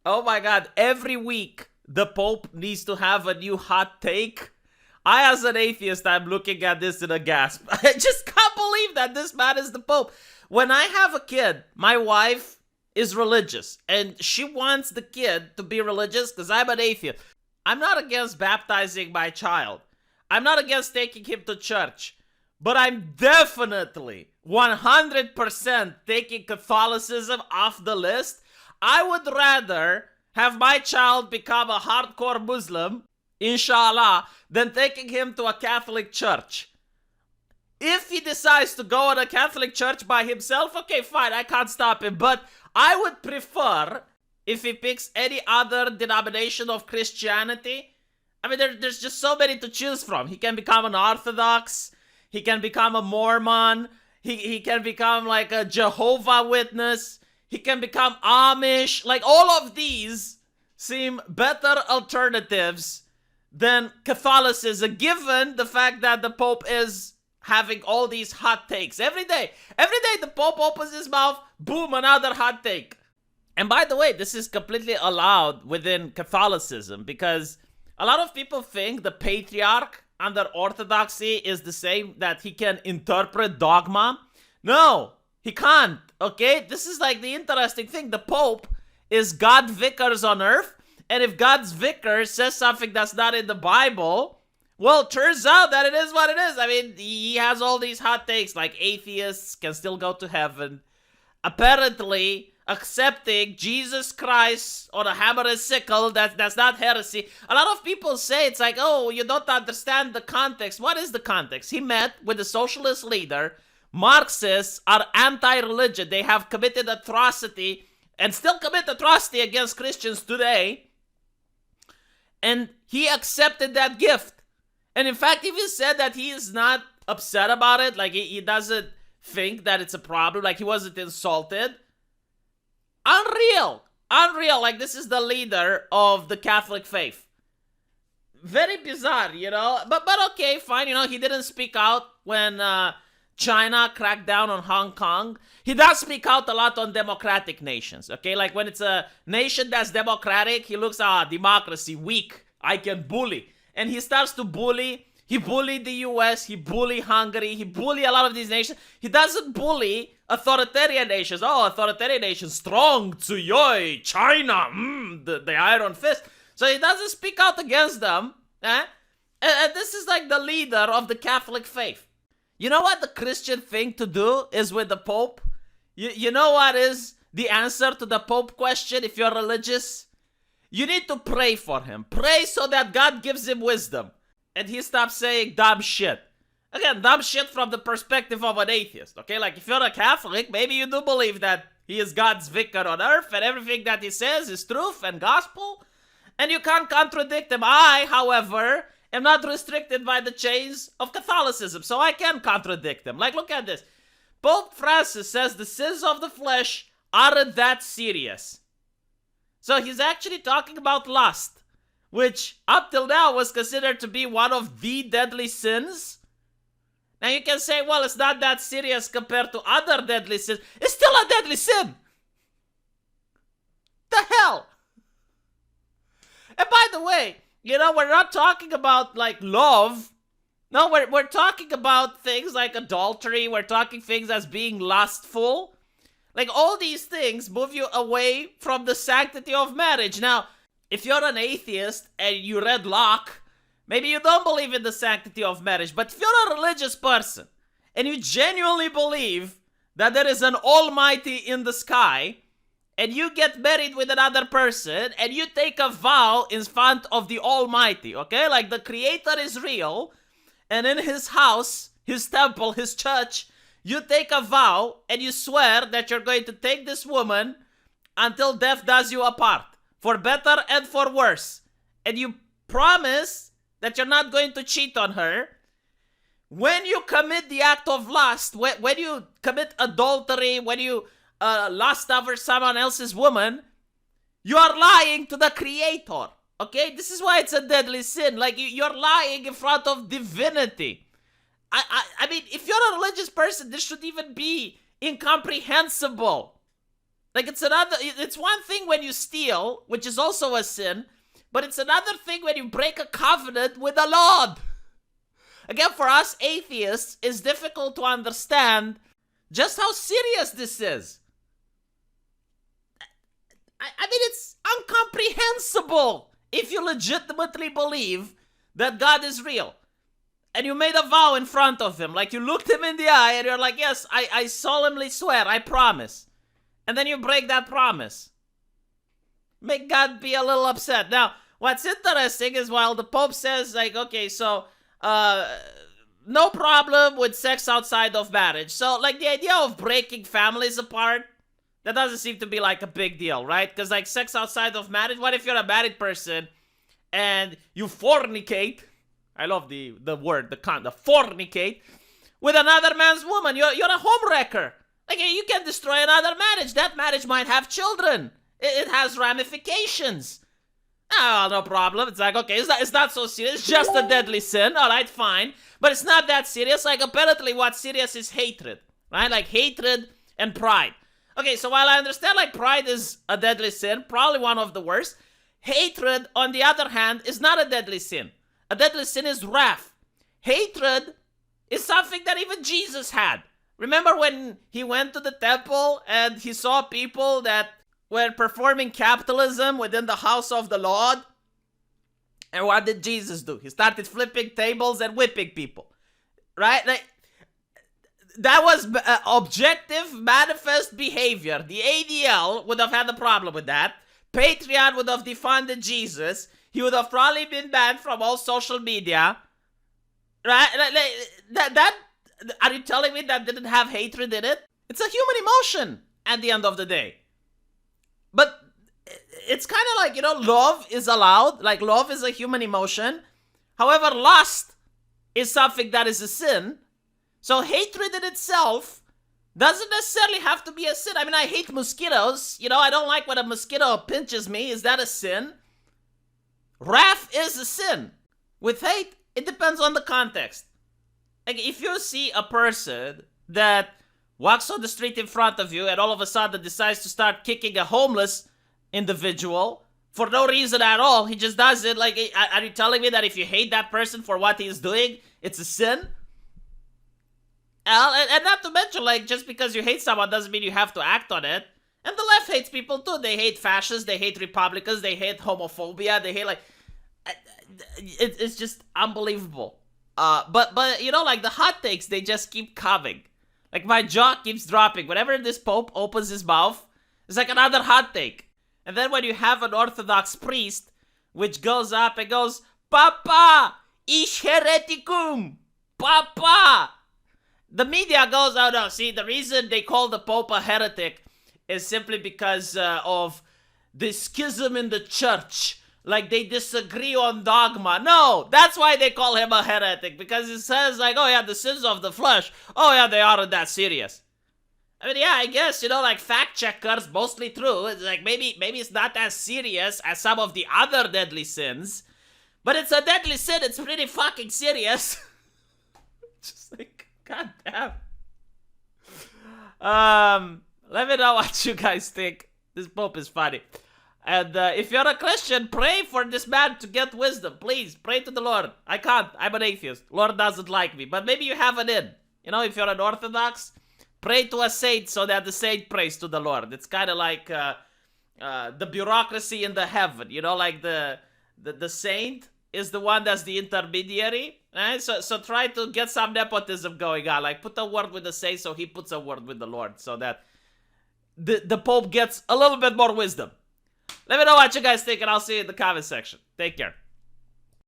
Oh my God, every week the Pope needs to have a new hot take. I, as an atheist, I'm looking at this in a gasp. I just can't believe that this man is the Pope. When I have a kid, my wife is religious, and she wants the kid to be religious because I'm an atheist. I'm not against baptizing my child. I'm not against taking him to church. But I'm definitely 100% taking Catholicism off the list. I would rather have my child become a hardcore Muslim, inshallah, than taking him to a Catholic church. If he decides to go in a Catholic church by himself, okay, fine, I can't stop him. But I would prefer if he picks any other denomination of Christianity. I mean, there's just so many to choose from. He can become an Orthodox. He can become a Mormon. He can become like a Jehovah Witness. He can become Amish. Like, all of these seem better alternatives than Catholicism, given the fact that the Pope is having all these hot takes every day. Every day the Pope opens his mouth, boom, another hot take. And by the way, this is completely allowed within Catholicism, because a lot of people think the Patriarch under Orthodoxy is the same, that he can interpret dogma. No, he can't, okay? This is like the interesting thing. The Pope is God Vicars on earth, and if God's vicar says something that's not in the Bible, well, it turns out that it is what it is. I mean, he has all these hot takes, like atheists can still go to heaven. Apparently, accepting Jesus Christ on a hammer and sickle, that's not heresy. A lot of people say it's like, oh, you don't understand the context. What is the context? He met with a socialist leader. Marxists are anti-religion. They have committed atrocity and still commit atrocity against Christians today. And he accepted that gift. And in fact, even said that he is not upset about it. Like, he doesn't think that it's a problem. Like, he wasn't insulted. Unreal. Like, this is the leader of the Catholic faith. Very bizarre, you know. But okay, fine. You know, he didn't speak out when China cracked down on Hong Kong. He does speak out a lot on democratic nations, okay? Like, when it's a nation that's democratic, he looks, democracy, weak. I can bully. And he starts to bully. He bullied the US, he bullied Hungary, he bullied a lot of these nations. He doesn't bully authoritarian nations. Oh, authoritarian nations, strong, tsuyoi, China, the iron fist. So he doesn't speak out against them. And this is like the leader of the Catholic faith. You know what the Christian thing to do is with the Pope? You know what is the answer to the Pope question if you're religious? You need to pray for him. Pray so that God gives him wisdom. And he stops saying dumb shit. Again, dumb shit from the perspective of an atheist, okay? Like, if you're a Catholic, maybe you do believe that he is God's vicar on earth and everything that he says is truth and gospel, and you can't contradict him. I, however, am not restricted by the chains of Catholicism, so I can contradict him. Like, look at this. Pope Francis says the sins of the flesh aren't that serious. So he's actually talking about lust, which up till now was considered to be one of the deadly sins. Now you can say, well, it's not that serious compared to other deadly sins. It's still a deadly sin. The hell? And by the way, you know, we're not talking about like love. No, we're talking about things like adultery. We're talking things as being lustful. Like, all these things move you away from the sanctity of marriage. Now, if you're an atheist and you read Locke, maybe you don't believe in the sanctity of marriage. But if you're a religious person and you genuinely believe that there is an almighty in the sky, and you get married with another person and you take a vow in front of the almighty, okay? Like, the creator is real, and in his house, his temple, his church, you take a vow and you swear that you're going to take this woman until death does you apart, for better and for worse. And you promise that you're not going to cheat on her. When you commit the act of lust, when you commit adultery, when you lust over someone else's woman, you are lying to the Creator. Okay? This is why it's a deadly sin. Like, you're lying in front of divinity. I mean, if you're a religious person, this should even be incomprehensible. Like, it's one thing when you steal, which is also a sin, but it's another thing when you break a covenant with the Lord. Again, for us atheists, it's difficult to understand just how serious this is. I mean, it's incomprehensible if you legitimately believe that God is real. And you made a vow in front of him. Like, you looked him in the eye and you're like, yes, I solemnly swear, I promise. And then you break that promise. Make God be a little upset. Now, what's interesting is while the Pope says, like, okay, so, no problem with sex outside of marriage. So, like, the idea of breaking families apart, that doesn't seem to be, like, a big deal, right? Because, like, sex outside of marriage, what if you're a married person and you fornicate? I love the word, the fornicate, with another man's woman. You're a homewrecker. Like, you can destroy another marriage. That marriage might have children. It has ramifications. Oh, no problem. It's like, okay, it's not so serious. It's just a deadly sin. All right, fine. But it's not that serious. Like, apparently what's serious is hatred, right? Like, hatred and pride. Okay, so while I understand, like, pride is a deadly sin, probably one of the worst, hatred, on the other hand, is not a deadly sin. A deadly sin is wrath. Hatred is something that even Jesus had. Remember when he went to the temple and he saw people that were performing capitalism within the house of the Lord? And what did Jesus do? He started flipping tables and whipping people. Right? Like, that was objective, manifest behavior. The ADL would have had a problem with that. Patreon would have defunded Jesus. He would have probably been banned from all social media. Right? That are you telling me that didn't have hatred in it? It's a human emotion at the end of the day. But it's kind of like, you know, love is allowed. Like, love is a human emotion. However, lust is something that is a sin. So hatred in itself doesn't necessarily have to be a sin. I mean, I hate mosquitoes. You know, I don't like when a mosquito pinches me. Is that a sin? Wrath is a sin. With hate, it depends on the context. Like, if you see a person that walks on the street in front of you and all of a sudden decides to start kicking a homeless individual for no reason at all, he just does it. Like, are you telling me that if you hate that person for what he's doing, it's a sin? And not to mention, like, just because you hate someone doesn't mean you have to act on it. And the left hates people too. They hate fascists, they hate Republicans, they hate homophobia, they hate, like, it's just unbelievable. But you know, like, the hot takes, they just keep coming. Like, my jaw keeps dropping. Whenever this Pope opens his mouth, it's like another hot take. And then when you have an Orthodox priest, which goes up and goes, Papa, ish hereticum, Papa. The media goes, oh no, see, the reason they call the Pope a heretic is simply because of the schism in the church. Like, they disagree on dogma. No, that's why they call him a heretic. Because it says, like, oh yeah, the sins of the flesh. Oh yeah, they aren't that serious. I mean, yeah, I guess, you know, like, fact checkers, mostly true. It's like, maybe it's not as serious as some of the other deadly sins. But it's a deadly sin. It's pretty fucking serious. Just like, god damn. Let me know what you guys think. This Pope is funny. And if you're a Christian, pray for this man to get wisdom. Please, pray to the Lord. I can't. I'm an atheist. Lord doesn't like me. But maybe you have it in. You know, if you're an Orthodox, pray to a saint so that the saint prays to the Lord. It's kind of like the bureaucracy in the heaven. You know, like the saint is the one that's the intermediary. Right? So try to get some nepotism going on. Like, put a word with the saint so he puts a word with the Lord. So that the Pope gets a little bit more wisdom. Let me know what you guys think, and I'll see you in the comment section. Take care.